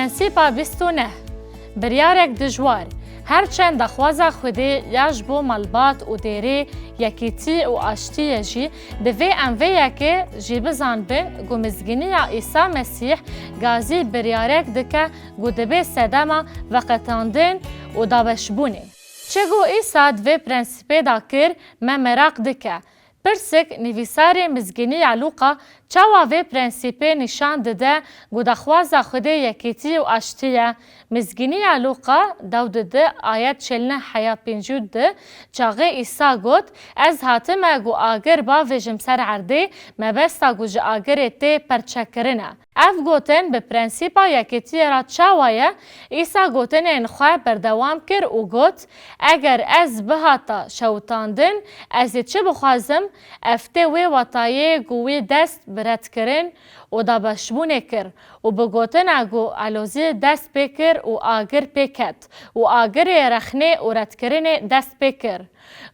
پرنسیپا 29 بریارک دجوار هرچند دخوازا خودی یاش بو ملبات و دیری یکیتی و آشتی جی دوی انویه که جی بزان بین گو مزگینی عیسی مسیح گازی بریارک دکه گو دبی سدما وقتاندن و دابشبونین. چگو عیسی دوی پرنسیپی دا کر ممراق دکه پرسک نویسار مزگینی لوقا چاوا وی پرنسیپی نشان داده گو دخوازا خودی یکیتی و آشتیه مزگینی لوقا دو داده آیت چلنه حیا پینجود ده چاقه ایسا گوت از هاتمه گو آگر با ویجم سر عرده مبستا گو جا آگر تی پرچکرنه. اف گوتن به پرنسیپا یکیتی را چاوایه ایسا گوتن انخواه بردوام کر و گوت اگر از بهاتا شوتاندن از چه بخوازم افته وی وطایه گوی دست برد کرن و دا بشبونه کر و بگوتن اگو علوزی دست بکر و آگر پیکت و آگر رخنه و رد کرن دست بکر.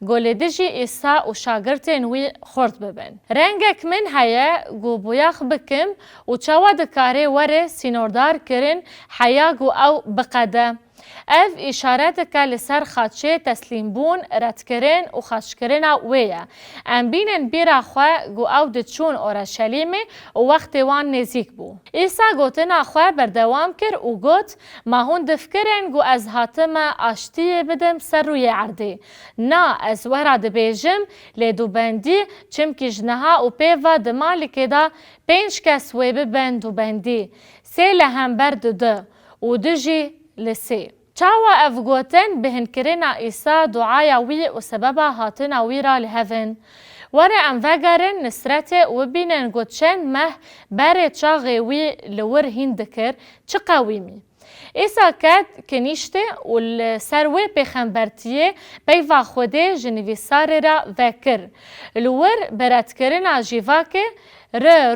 گولیدجی ایسا و شاگرتین وی خورد ببن. رنگک من هیا گو بویاخ بکم و چاوا دکاره وره سینوردار کرن حیا گو او بقده. اف اشارت که لسر خادشه تسلیم بون رد کرن و خادش کرن ویه. ام بینن بیرا خواه گو او دچون اورشلیمه و وقت وان نزیک بو. ایسا گوتنا خواه بردوام کر و گوت ما هون دفکرن گو از حاتم آشتی بدم سر روی عرده. نا از وراد بیجم لیدو بندی چمکی جنها و پیوا دمالی دا 5 کس وی ببند و بندی. 3 لهم برد ده و دجی لسی. چاوا افگوتن به هنکرنا ایسا دعایا وی و سببا هاتنا وی را لهفن. وره انفگرن نصرت و بینن گوتشن مه بره چاغی وی لور هندکر چه قویمی. ایسا کد کنیشته و سروی پیخنبرتیه بیوا خوده جنویسار را وکر. لور برد کرنا جیواکه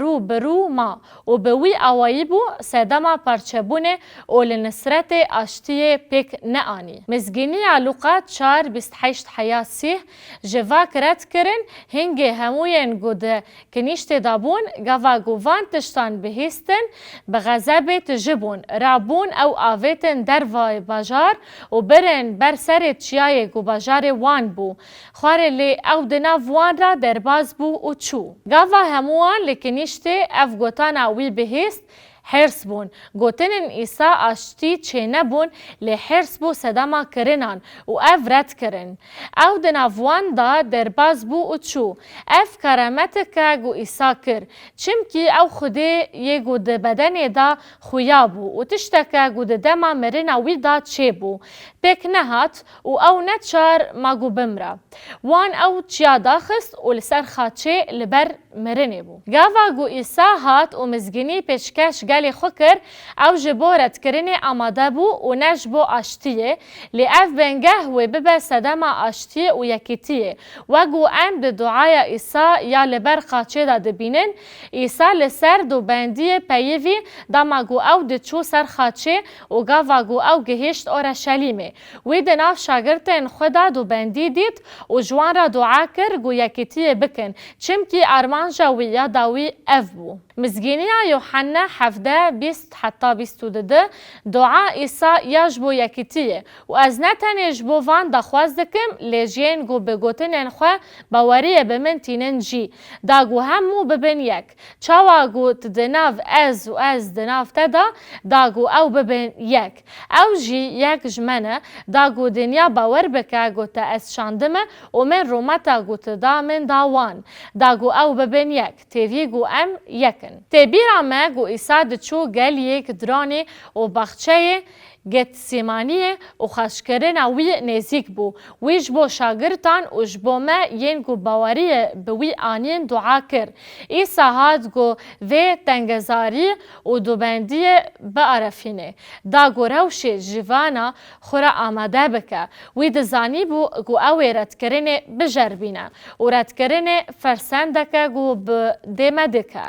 رو برو ما و بوی آوایی بو سدما پرچبونه و لنصرت آشتی پیک نانی. مزگینی لوقا 4:28 حیاسی جوا کرد کرن هنگی هموین گوده کنیشت دابون گوا گوان تشتان بهیستن بغذاب تجبون رابون او آویتن در وای باجار و برن بر سر چیای گو باجار وان بو خواره لی او دنا وان را در باز بو و چو. گوا هموان لکنیشته اف گوتانا وی بهیست حرس بون. گوتنن ایسا آشتی چه نبون لی حرس بو صداما کرنان و اف رد کرن. او دنافوان دا در باز بو و چو. اف کرامت که گو ایسا کر. چمکی او خوده یه گو ده بدن دا خویا بو و تشتکه گو ده دما مرنا وی دا چه بو. پیک نهات و او نچار ما گو بمرا. وان او چیا داخست و لسر خاچه لبر مرنه بو. گاوا گو ایسا هات و مزگینی پیشکش گلی خوکر او جبورت کرنه آماده بو و نش بو آشتیه لی اف بنگه و ببه صدما آشتیه و یکیتیه و گو ام ده دعای ایسا یا لبر خاچه دا دبینن ایسا لسر دو بندی پیوی دا ما گو او ده چو سر خاچه و گاوا گو او گهشت اورشلیمه وی ده ناف شاگرتن خدا دو بندی دید و جوان را دعا کر گو یکیتیه بکن چمکی ارمانجا وی یا داوی اف بو. مزگینی یوحنا 17:20 حتی 22 دعا ایسا یاجبو یکیتیه و از نتنش بو وان دخواست دکم لیجین گو بگوتنن خواه باوریه بمن تینن جی دا گو همو ببن یک چاوا گو تدناف از و از دناف تدا دا گو او ببن یک او جی یک جمنه دا گو دنیا باور بکه گو تا از شاندمه و من رومتا گو تدا من داوان دا گو او ببن یک تیوی گو ام یک تبیرا ما گو ایسا دچو گل یک درانی و بخچه گتسیمانیه و خشکرین وی نزیک بو ویش بو شاگرتان و جبو ما ین گو باوریه بوی آنین دعا کر ایسا هاد گو وی تنگزاری و دوبندی بعرفینه دا گو روش جوانا خورا آماده بکه وی دزانی بو گو اوی رد کرنه بجربینه و رد کرنه فرسندکه گو بدیمه دکه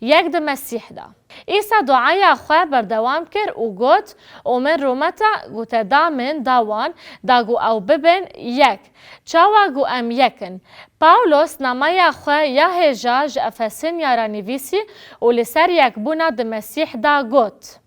یک ده مسیح دا ایسا دعای خواه بردوام کر و گوت اومن رومتا گوت دامن داوان دا گو او ببن یک چاوا گو ام یکن. پاولوس نامای خواه یا هجاج افسین یارا نویسی و لسر یک بونا ده مسیح دا گوت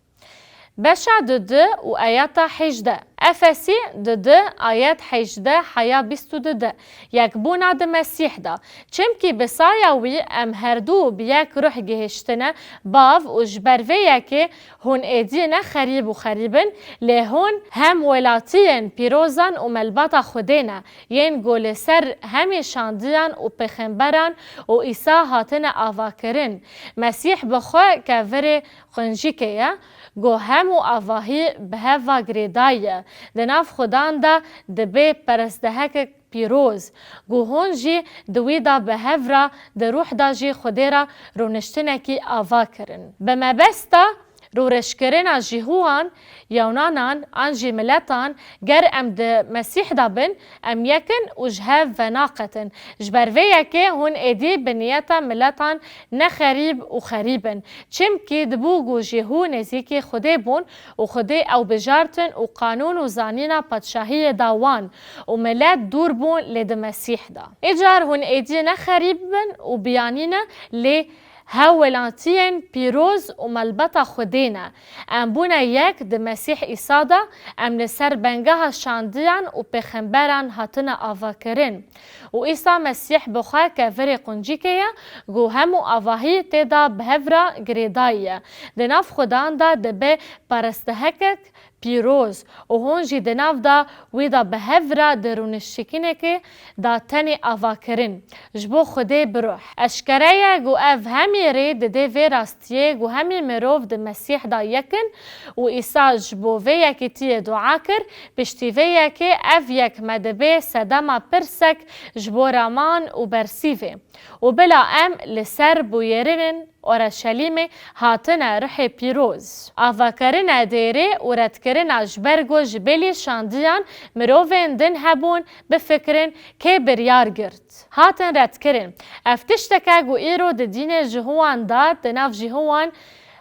بشع دده و آیات 18 افسی دده آیات 18 حیا 22 یک بونا ده مسیح دا چمکی بسایاوی ام هردو بیاک روح گهشتنه باو و جبروه یکی هون ایدینه خریب و خریبن لهون هم ولاتین پیروزان و ملبات خودینه ین گول سر همی شاندیان و پیغمبران و عیسی هاتن آواکرین مسیح بخوا که وره خنجیکه گو همو آواهی به هوا گریدایه دناف خدان دا دبی پرستهک پیروز گو هون جی دوی دا به هورا ده روح دا جی خودی را رونشتنکی آوا کرن. به مبستا رو رشکرین جیهوان یونانان آنجی ملتان گر ام ده مسیح دابن ام یکن و جهاف و ناقتن جبروه یکی هون ایدی بنیتا ملتان نخریب و خریبن چم که دبوگو جیهو نزیکی خوده بون و خوده او بجارتن و قانون و زانینا پادشاهی داوان و ملت دور بون لده مسیح دا ایجار هون ایدی نخریبن و بیانین لی هاولانتین پیروز و ملبتا خودینه ام بونه یک ده مسیح ایسا دا ام لسر بنگاه شاندیان و پیغمبران هاتن آوا کرن و ایسا مسیح بخواه که وری قنجیکه گو همو آواهی تیدا بهورا گریدایه ده ناف خودان دا ده به پرستهکک پیروز و هون جی دناف دا ویدا به هورا درونشکینه که دا تنی آوا کرن جبو خوده بروح اشکره گو اف همی ری ده وی راستیه گو همی مروف ده مسیح دا یکن و ایسا جبو وی یکی تیه دعا کر پشتی وی یکی اف یک مدبه صدما پرسک جبو رامان و برسیوه و بلا ام لسر بویرین اورشلیم هاتنه روح پیروز آوا کرن دیره و رد کرن جبرگو جبلی شاندیان مروفین دن هبون بفکرن که بریار گرد هاتن رد کرن افتشتکه گو ایرو ده دین جهوان داد دناف جهوان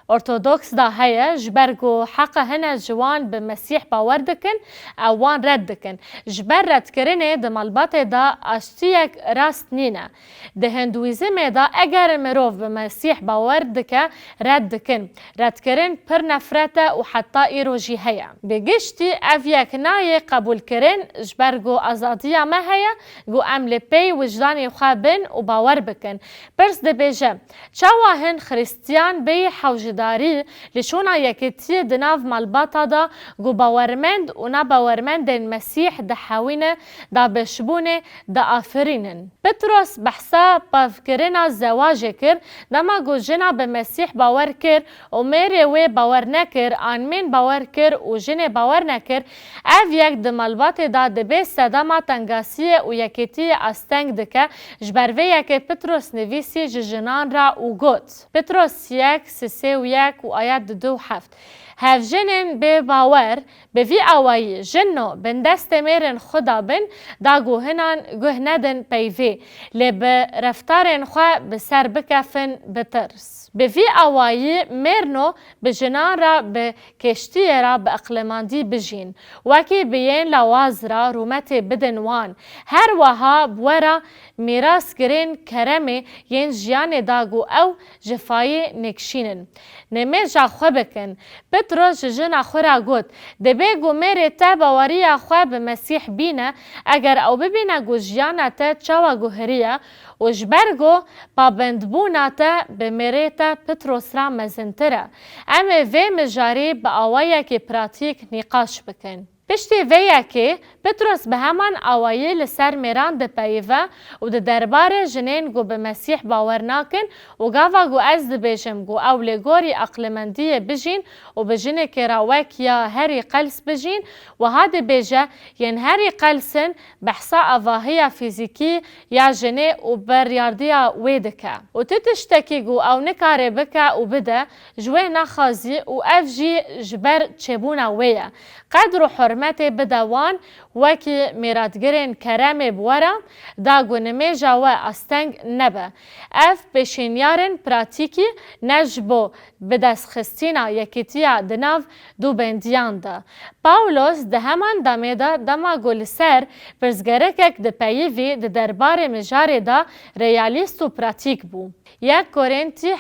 ارتودکس دا هيا جبرگو حق هنا جوان بمسيح باور دكن اوان رد دكن جبر رد کرنه ده ملبات دا اشتیک راست نینه ده هندویزم دا اگر مروف بمسيح باور دكه رد دكن رد کرن پر نفرته و حتی ایرو جی هيا بگشتی اویک نای قبول کرن جبرگو ازادیا ما هيا گو امل پی وجدانی خوابن و باور بکن پرس ده بیجه چاواهن خریستیان بی حوجد داری لشونا یکیتی دناف ملباتا دا گو باورمند و نا باورمند مسیح ده حاوینه دا بشبونه دا آفرینن پتروس بحثا بافکرنا زواج کر دما گو جنا به مسیح باور کر و میره وی باور نکر آنمین باور کر و جن باور نکر او یک ده ملبات دا دبی صدما تنگاسی و یکیتی استنگ دکه جبروه یک پتروس نویسی جنان را و گوت پتروس یک سسه و یک و آیات دو هفت هف جنن به باور به وی آوایی جنو بن دست میرن خدا بن دا گوهنان گوه ندن پیوی لب رفتارن خواه بسر بکفن بترس به وی آوایی میرنو به جنان را به کشتی را به اقلماندی بجین وکی بیین لواز را رومت بدنوان هر وها بورا میراس گرین کرمی ین جیان داگو او جفای نکشینن نمی جا خواه بکن پتروس جنا خورا گوت دبی گو میره تا باوری خواه به مسیح بینه اگر او ببینه گو جیانه تا چاوا گو هریه و جبرگو پابندبونه تا به میره تا پتروس را مزنتره اما وی مجاری با آوائه که پراتیک نقاش بکن پشتی ویه که پتروس به همان آوایی لسر میران ده پیوه و ده دربار جنین گو به مسیح باور ناکن و گاوا گو از ده بیجم گو او لگوری اقلمندی بجین و بجینه که راوک یا هری قلس بجین و ها ده بیجه ین هری قلسن بحثا اواهی فیزیکی یا جنه و بریاردیا ویدکه و تتشتکی گو او نکاره بکه و بده جوه نخازی و افجی جبر چبونه ویه قدر و حرمت بدوان وکی میرادگرین کرم بورا دا گونمی جاوه استنگ نبه اف پیشینیارن پراتیکی نجبو بدست خستینا یکیتیا دناو دو بندیان ده پاولوس ده همان دامه ده دما گل سر پرزگرکک ده پیوی ده دربار مجاره ده ریالیست و پراتیک بو یک کورنتی 7:12-13-15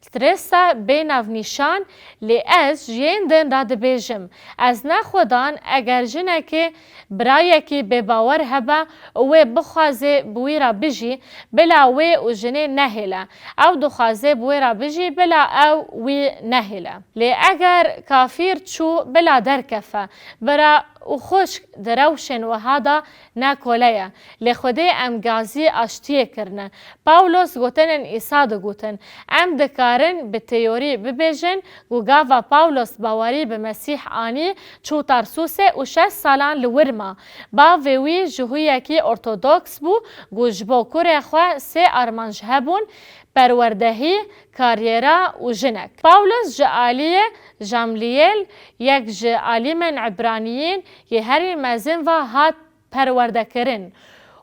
سترسا بیناو نیشان لی از جین دن را دبیجم. از نخودان اگر جنکی برایکی بباور هبا و بخوازه بوی را بجی بلا وی و جنه نهلا او دخوازه بوی را بجی بلا او وی نهلا. لی اگر کافیر چو بلا درکفه برا و خوش دروشن و هادا نکولیه لی خوده ام گازی اشتیه کرنه. پاولوس گوتن ایسا دو گوتن ام دکارن به تیوری ببیجن گو گاوا پاولوس باوری به مسیح آنی چو ترسوسه و 6 سالان لورما با ویوی جهویه کی ارتودکس بو گو جبو کوره خواه 3 ارمانج هبون پروردهی کاریرا و جنک. پاولوس جعالیه جاملیل یک جعالی من عبرانیین یه هری مزن و هات پرورده کرن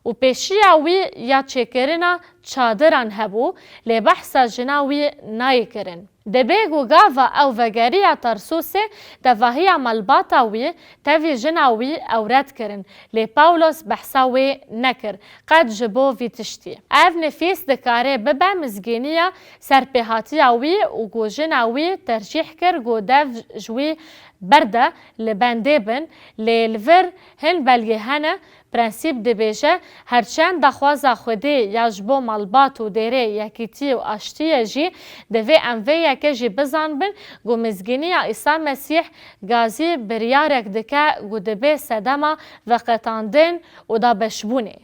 و پیشی اوی یا چکرنا چادران هبو لی بحثا جناوی نای کرن. دبی گوگاوا او وگری ترسوسه دواهی ملباتا وی تاوی جناوی اورد کرن لی پاولوس بحثا وی نکر قد جبو وی تشتی. او نفیس دکاره ببه مزگینیا سرپیهاتی اوی و گو جناوی ترجیح کر گو دو جوی برده لبنده بن لی الور هن بلگه هنه پرنسیب دبیجه هرچند دخوازا خوده یجبو ملبات و دیره یکیتی و اشتیه جی دوی اموه یکی جی بزن بن گو مزگینی عیسی مسیح گازی بریارک دکه گو دبی سدما و قطاندن و دا بشبونه.